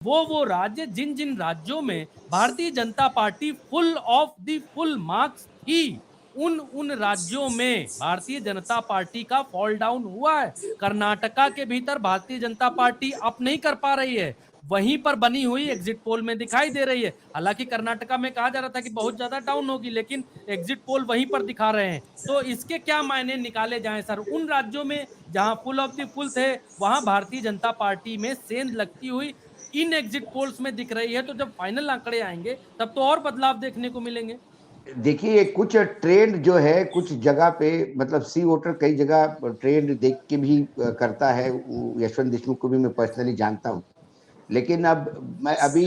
वो राज्य जिन जिन राज्यों में Bharatiya Janata party full of the full marks थी, उन राज्यों में भारतीय जनता पार्टी का फॉल डाउन हुआ है। कर्नाटका के भीतर भारतीय जनता पार्टी अप नहीं कर पा रही है, वहीं पर बनी हुई एग्जिट पोल में दिखाई दे रही है। हालांकि कर्नाटका में कहा जा रहा था कि बहुत ज्यादा डाउन होगी, लेकिन एग्जिट पोल वहीं पर दिखा रहे हैं। तो इसके क्या मायने निकाले जाएं सर? उन राज्यों में जहां फुल ऑफ द फुल थे, वहां भारतीय जनता पार्टी में सेंध लगती हुई इन एग्जिट पोल्स में दिख रही है, तो जब फाइनल आंकड़े आएंगे तब तो और बदलाव देखने को मिलेंगे। देखिए, कुछ ट्रेंड जो है कुछ जगह पे, मतलब सी वोटर कई जगह ट्रेंड देख के भी करता है। यशवंत देशमुख को भी मैं पर्सनली जानता हूँ। लेकिन अब मैं अभी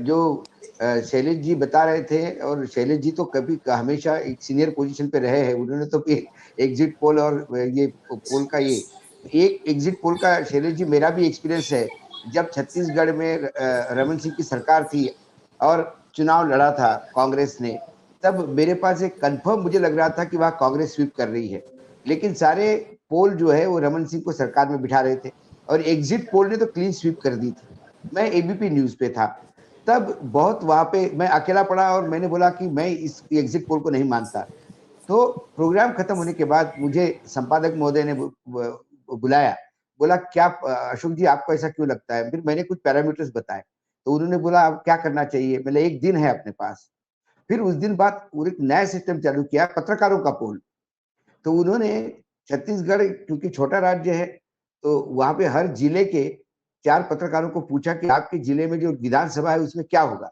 जो शैलेश जी बता रहे थे, और शैलेश जी तो कभी हमेशा एक सीनियर पोजीशन पे रहे हैं, उन्होंने तो एक एग्जिट पोल और ये पोल का ये एक एग्जिट पोल का, शैलेश जी, मेरा भी एक्सपीरियंस है। जब छत्तीसगढ़ में रमन सिंह की सरकार थी और चुनाव लड़ा था कांग्रेस ने, तब मेरे पास एक कंफर्म मुझे लग रहा था कि वह कांग्रेस स्वीप कर रही है। लेकिन सारे पोल जो है वो रमन सिंह को सरकार में बिठा रहे थे, और एग्जिट पोल ने तो क्लीन स्वीप कर दी थी। मैं एबीपी न्यूज पे था, तब बहुत वहां पे मैं अकेला पड़ा और मैंने बोला कि मैं इस एग्जिट पोल को नहीं मानता। तो प्रोग्राम खत्म होने के बाद मुझे संपादक महोदय ने बुलाया, बोला क्या अशोक जी, आपको ऐसा क्यों लगता है? फिर मैंने कुछ पैरामीटर्स बताए, तो उन्होंने बोला अब क्या करना चाहिए? मैंने एक दिन है अपने पास। फिर उस दिन बाद एक नया सिस्टम चालू किया, पत्रकारों का पोल। तो उन्होंने छत्तीसगढ़ क्योंकि छोटा राज्य है, तो वहां पे हर जिले के 4 पत्रकारों को पूछा कि आपके जिले में जो विधानसभा है उसमें क्या होगा।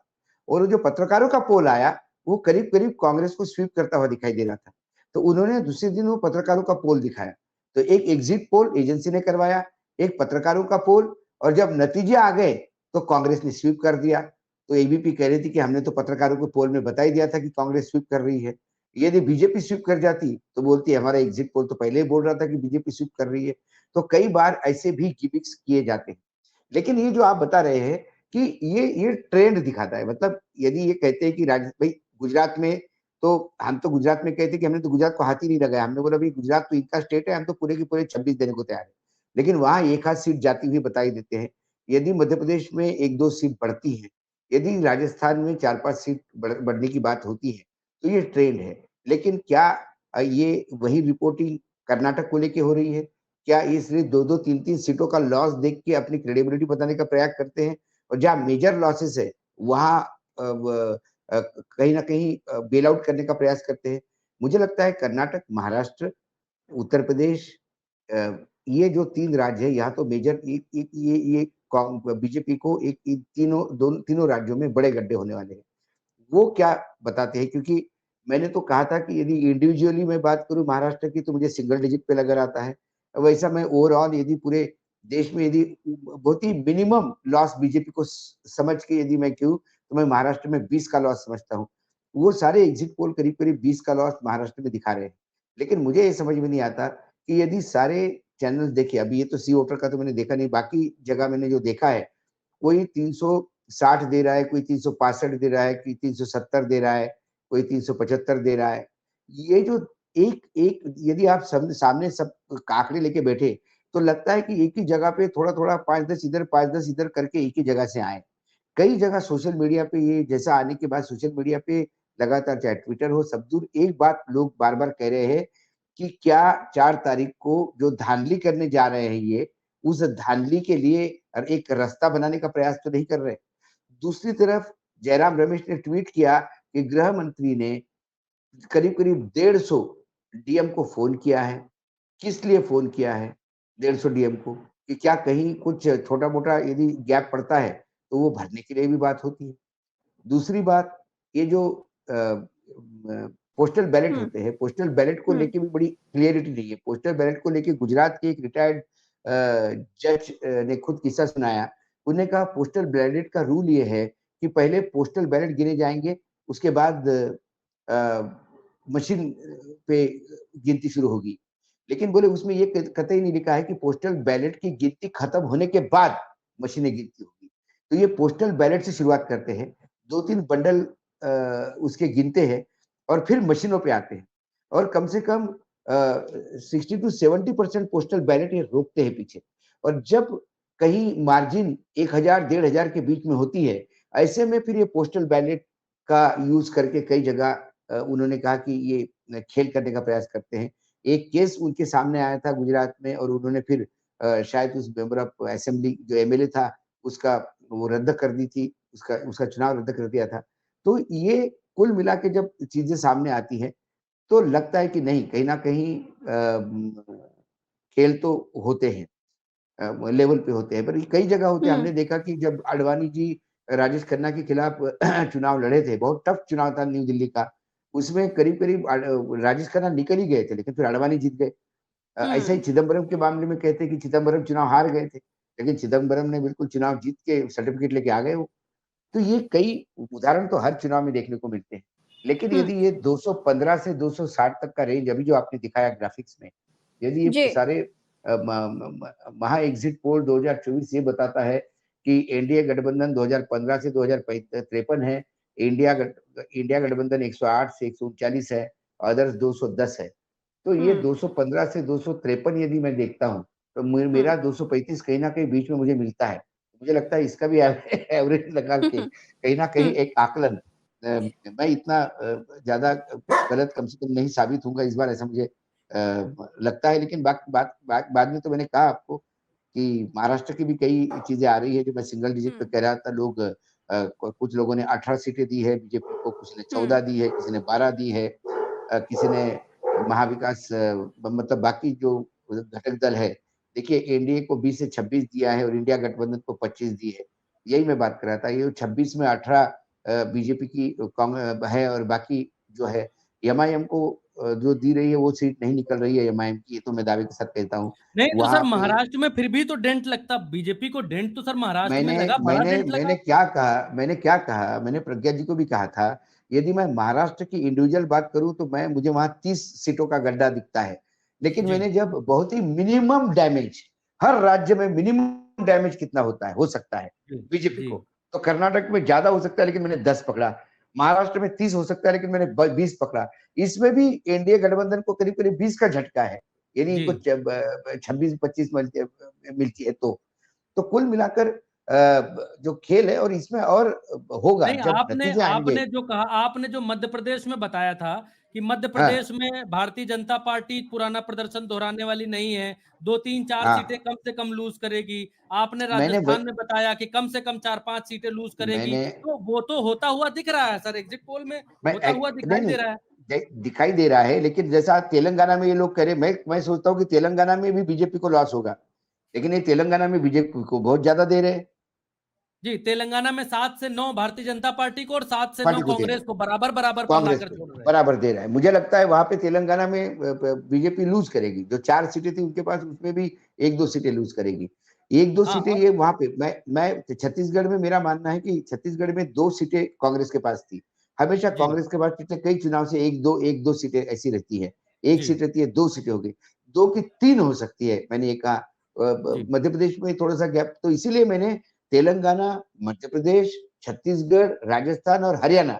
और वो जो पत्रकारों का पोल आया, वो करीब करीब कांग्रेस को स्वीप करता हुआ दिखाई दे रहा था। तो उन्होंने दूसरे दिन वो पत्रकारों का पोल दिखाया। तो एक एग्जिट पोल एजेंसी ने करवाया, एक पत्रकारों का पोल, और जब नतीजे आ गए तो कांग्रेस ने स्वीप कर दिया। तो एबीपी कह रही थी कि हमने तो पत्रकारों को पोल में बता ही दिया था कि कांग्रेस स्वीप कर रही है। यदि बीजेपी स्वीप कर जाती तो बोलती हमारा एग्जिट पोल तो पहले ही बोल रहा था कि बीजेपी स्वीप कर रही है। तो कई बार ऐसे भी गिमिक्स किए जाते हैं। लेकिन ये जो आप बता रहे हैं कि ये ट्रेंड दिखाता है, मतलब यदि ये कहते हैं कि भाई गुजरात में, तो हम तो गुजरात में कहते कि हमने तो गुजरात को हाथ ही नहीं लगाया, हमने बोला भाई गुजरात तो इनका स्टेट है, हम तो पूरे के पूरे 26 देने को तैयार है। लेकिन वहां एक आध सीट जाती हुई बताई देते हैं। यदि मध्य प्रदेश में एक दो सीट बढ़ती है, यदि राजस्थान में 4-5 सीट बढ़ने की बात होती है, तो ये ट्रेंड है। लेकिन क्या ये वही रिपोर्टिंग कर्नाटक को लेके हो रही है? क्या इसलिए 2-2 3-3 सीटों का लॉस देख के अपनी क्रेडिबिलिटी बताने का प्रयास करते हैं? और जहाँ मेजर लॉसेस है वहाँ कहीं न कहीं बेल आउट करने का प्रयास करते हैं। मुझे लगता है कर्नाटक, महाराष्ट्र, उत्तर प्रदेश, ये जो 3 राज्य है, यहाँ तो मेजर एक एक ये बीजेपी को एक इन तीनों राज्यों में बड़े गड्ढे होने वाले हैं। वो क्या बताते हैं? क्योंकि मैंने तो कहा था कि यदि इंडिविजुअली मैं बात करूँ महाराष्ट्र की, तो मुझे सिंगल डिजिट पे नज़र आता है। वैसा मैं ओवरऑल यदि पूरे देश में यदि बहुत ही मिनिमम लॉस बीजेपी को समझ के यदि मैं कहूँ, तो मैं महाराष्ट्र में 20 का लॉस समझता हूँ। वो सारे एग्जिट पोल करीब-करीब 20 का लॉस महाराष्ट्र में दिखा रहे हैं। लेकिन मुझे ये समझ में नहीं आता कि यदि सारे चैनल्स देखे, अभी ये तो सी वोटर का तो मैंने देखा नहीं, बाकी जगह मैंने जो देखा है, कोई 360 दे रहा है, कोई 365 दे रहा है, कोई 370 दे रहा है, कोई 375 दे रहा है। ये जो एक एक यदि आप सामने सब आंकड़े लेके बैठे, तो लगता है कि एक ही जगह पे थोड़ा-थोड़ा 5-10 इधर 5-10 इधर करके एक ही जगह से आए। कई जगह सोशल मीडिया पे ये जैसा आने के बाद सोशल मीडिया पे लगातार चाहे ट्विटर हो, सब दूर एक बात लोग बार-बार कह रहे हैं कि क्या 4 तारीख को जो धांधली करने जा रहे हैं ये, उस धांधली के लिए एक रास्ता बनाने का प्रयास तो नहीं कर रहे। दूसरी तरफ जयराम रमेश ने ट्वीट किया कि गृह मंत्री ने करीब-करीब 150 डीएम को फ़ोन किया है। किस लिए फ़ोन किया है 150 डीएम को? कि क्या कहीं कुछ छोटा-मोटा यदि गैप पड़ता है, तो वो भरने के लिए भी बात होती है। दूसरी बात, ये जो पोस्टल बैलेट हुँ, होते हैं, पोस्टल बैलेट को हुँ। लेके भी बड़ी क्लियरिटी नहीं है। पोस्टल बैलेट को लेके गुजरात के एक रिटायर्ड जज ने खुद किस्सा सुनाया। उन्होंने कहा पोस्टल बैलेट का रूल ये है कि पहले पोस्टल बैलेट गिने जाएँगे, उसके बाद मशीन पे गिनती शुरू होगी। लेकिन बोले उसमें ये कतई नहीं लिखा है कि पोस्टल बैलेट की गिनती खत्म होने के बाद मशीनें गिनती होगी। तो ये पोस्टल बैलेट से शुरुआत करते हैं, 2-3 बंडल उसके गिनते हैं और फिर मशीनों पे आते हैं। और कम से कम 60 टू 70% पोस्टल बैलेट ये रोकते हैं पीछे। और जब कहीं मार्जिन 1000 1500 के बीच में होती है। ऐसे में फिर ये पोस्टल बैलेट का यूज करके कई जगह उन्होंने कहा कि ये खेल करने का प्रयास करते हैं। एक केस उनके सामने आया था गुजरात में और उन्होंने फिर शायद उस मेंबर ऑफ असेंबली जो एमएलए था उसका वो रद्द कर दी थी, उसका उसका चुनाव रद्द कर दिया था। तो ये कुल मिला के जब चीजें सामने आती हैं तो लगता है कि नहीं, कहीं न कहीं खेल तो होते हैं, लेवल पे होते हैं, पर कई जगह होते हैं। हुँ। हमने देखा कि जब आडवाणी जी राजेश खन्ना के खिलाफ चुनाव लड़े थे, बहुत टफ चुनाव था न्यू दिल्ली का, उसमें करीब-करीब राजेश खन्ना निकल ही गए थे, लेकिन फिर आडवाणी जीत गए। ऐसा ही हुँ। चिदम्बरम के मामले में कहते हैं कि चिदम्बरम चुनाव हार गए थे, लेकिन चिदम्बरम ने बिल्कुल चुनाव जीत के सर्टिफिकेट लेके आ गए वो। तो ये कई उदाहरण तो हर चुनाव में देखने को मिलते हैं। लेकिन हुँ। यदि ये 215 से 260 तक का रेंज अभी जो आपने दिखाया ग्राफिक्स में, यदि जी। ये सारे महा एग्जिट पोल 2024 ये बताता है कि एनडीए गठबंधन 2015 से 2053 है, इंडिया गठबंधन 108 से 139 है, अदर्स 210 है। तो ये हुँ। 215 से 253 यदि मैं देखता हूँ, तो हुँ। मेरा 235 कहीं न कहीं बीच में मुझे मिलता है। मुझे लगता है इसका भी एवरेज लगा के कहीं न कहीं हुँ। एक आकलन मैं इतना ज़्यादा गलत कम से कम नहीं साबित होऊँगा इस बार, ऐसा मुझे लगता है। लेकिन बाद में तो मैंने कहा आपको कि महाराष्ट्र की भी कई चीज़ें आ रही है जो मैं सिंगल डिजिट पे हुँ। कह रहा था। लोग कुछ लोगों ने 18 सीटें दी है बीजेपी को, किसी ने 14 हुँ। दी है, किसी ने 12 दी है। किसी ने महाविकास मतलब बाकी जो घटक दल है, देखिए एनडीए को 20 से 26 दिया है और इंडिया गठबंधन को 25 दी है। यही मैं बात कर रहा था, ये 26 में 18 बीजेपी की है और बाकी जो है एमआईएम को जो दी रही है वो सीट नहीं निकल रही है एमआईएम की, ये तो मैं दावे के साथ कहता हूँ। नहीं तो सर वहाँ पे महाराष्ट्र में फिर भी तो डेंट लगता, बीजेपी को डेंट तो सर महाराष्ट्र में मैंने लगा, बड़ा मैंने डेंट मैंने लगा। क्या कहा, मैंने प्रज्ञा जी को भी कहा था, यदि मैं महाराष्ट्र की इंडिविजुअल बात करूँ तो मुझे वहाँ 30 सीटों का गड्ढा दिखता है। लेकिन जी, मैंने जब बहुत ही मिनिमम डैमेज, हर राज्य में मिनिमम डैमेज कितना होता है, हो सकता है जी, बीजेपी जी, को, तो कर्नाटक में ज़्यादा हो सकता है लेकिन मैंने 10 पकड़ा। महाराष्ट्र में 30 हो सकता है लेकिन मैंने ब 20 पकड़ा। इसमें भी एनडीए गठबंधन को करीब-करीब 20 का झटका है, यानी जी। इनको 26-25 मिलती है तो। तो कुल मिलाकर जो खेल है और इसमें और होगा नहीं, जब आपने नतीजे आएँगे। आपने जो कहा, आपने जो मध्य प्रदेश में बताया था कि मध्य हाँ, प्रदेश में भारतीय जनता पार्टी पुराना प्रदर्शन दोहराने वाली नहीं है, 2, 3, 4 सीटें हाँ, कम से कम लूज़ करेगी। आपने मैंने व राजस्थान में बताया कि कम से कम 4-5 सीटें लूज़ करेगी। मैंने तो वो तो होता हुआ दिख रहा है सर, एग्ज़िट पोल में मैं होता हुआ नहीं, दिखाई नहीं दे रहा है। दिखाई दे रहा है, लेकिन जैसा तेलंगाना में ये लोग कह रहे हैं, मैं सोचता हूँ कि तेलंगाना में भी बीजेपी को लॉस होगा। लेकिन ये तेलंगाना में बीजेपी को बहुत ज़्यादा दे रहे हैं, जी, तेलंगाना में 7 से 9 भारतीय जनता पार्टी को और 7 से 9 पार्टी को दे रहे कांग्रेस हैं, को बराबर-बराबर पर कांग्रेस लाकर को छोड़ रहे हैं। बराबर दे रहा है। मुझे लगता है वहाँ पे तेलंगाना में बीजेपी लूज़ करेगी। जो 4 सीटें थी उनके पास उसमें भी 1-2 सीटें लूज़ करेगी। 1-2 हाँ, सीटें और ये वहाँ पे मैं छत्तीसगढ़ में मेरा मानना है कि छत्तीसगढ़ में 2 सीटें कांग्रेस के पास थी। हमेशा जी, कांग्रेस के पास पिछले कई चुनाव से 1-2 सीटें ऐसी रहती है। 1 जी, सीट रहती है, 2 सीटें हो गई। 2 की 3 हो सकती है, मैंने ये कहा। जी, मध्य प्रदेश में थोड़ा-सा गैप, तो इसीलिए मैंने तेलंगाना, मध्य प्रदेश, छत्तीसगढ़, राजस्थान और हरियाणा,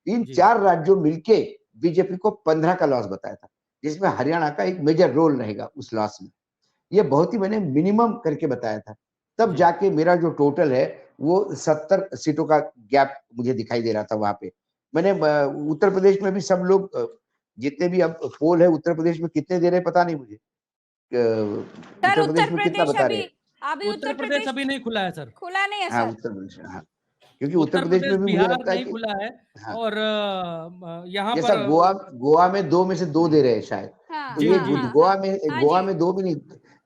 इन जी, 4 राज्यों मिलके बीजेपी को 15 का लॉस बताया था, जिसमें हरियाणा का एक मेजर रोल रहेगा उस लॉस में। ये बहुत ही मैंने मिनिमम करके बताया था। तब जी। जाके मेरा जो टोटल है, वो 70 सीटों का गैप मुझे दिखाई दे रहा था वहाँ पे। मैंने उत्तर प्रदेश में भी सब लोग जितने भी अब पोल है उत्तर प्रदेश में कितने दे रहे हैं पता नहीं मुझे। सर उत्तर उत्तर प्रदेश में कितना प्रदेश बता रहे अभी हैं? अभी उत्तर उत्तर प्रदेश प्रदेश अभी नहीं खुला है सर। खुला नहीं है हाँ, सर। उत्तर प्रदेश हाँ, क्योंकि उत्तर उत्तर प्रदेश प्रदेश, में भी मुझे बिहार लगता है नहीं कि खुला है हाँ। और यहाँ जैसा पर गोवा में 2 में से 2 दे रहे हैं शायद। तो हाँ, जी, ये हाँ, जी। हाँ, हाँ। हाँ गोवा जी। में 2 भी नहीं,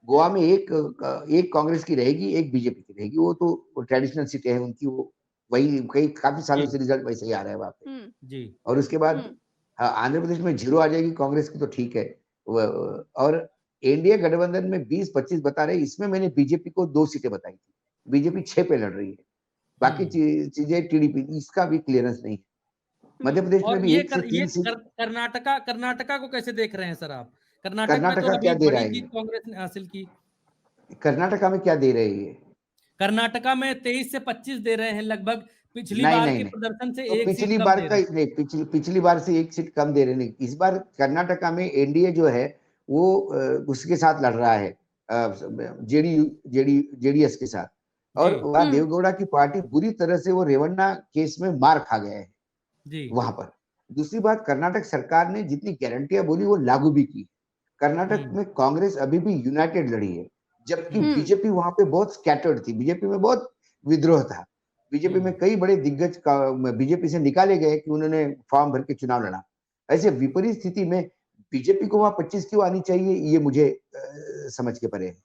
गोवा में एक कांग्रेस की रहेगी, एक बीजेपी की रहेगी। वो तो ट्रेडिशनल सीटें हैं उनकी, वो वही कई काफ़ी सालों जी, से रिज़ल्ट वैसे ही आ रहा है वहाँ पे। हुँ, जी, और उसके बाद हुँ। आंध्र प्रदेश में 0 आ जाएगी कांग्रेस की तो ठीक है। व और एनडीए गठबंधन में 20-25 बता रहे हैं, इसमें मैंने बीजेपी को 2 सीटें बताई थी। बीजेपी 6 पे लड़ रही है। बाकी हुँ। चीज़ें टीडीपी, इसका भी क्लियरेंस नहीं है। मध्य हुँ। प्रदेश में और भी 1 से 3 सीट। कर्नाटका को कैसे देख रहे हैं सर आप? कर्नाटक में तो कर्नाटका अभी क्या दे रहा बड़ी है जीत ये? कांग्रेस ने हासिल की। कर्नाटका में क्या दे रहे हैं ये? कर्नाटका में 23 से 25 दे रहे हैं लगभग, पिछली नहीं, बार नहीं, के नहीं। प्रदर्शन से तो 1 सीट पिछली कम बार दे का रहे हैं। नहीं, पिछली बार से 1 सीट कम दे रहे नहीं। इस बार कर्नाटका में एनडीए जो है वो उसके साथ लड़ रहा है। जेडीएस के साथ, और जी वहां देवगौड़ा की पार्टी बुरी तरह से वो रेवन्ना केस में मार खा गए हैं जी वहां पर। दूसरी बात, कर्नाटक सरकार ने जितनी गारंटियां बोली वो लागू भी की। कर्नाटक में कांग्रेस अभी भी यूनाइटेड लड़ी है, जबकि बीजेपी वहां पे बहुत स्कैटर्ड थी, बीजेपी में बहुत विद्रोह था। बीजेपी में कई बड़े दिग्गज बीजेपी से निकाले गए कि उन्होंने फॉर्म भर के चुनाव लड़ा। ऐसे विपरीत स्थिति में बीजेपी को वहां 25 क्यों आनी चाहिए, ये मुझे समझ के परे है।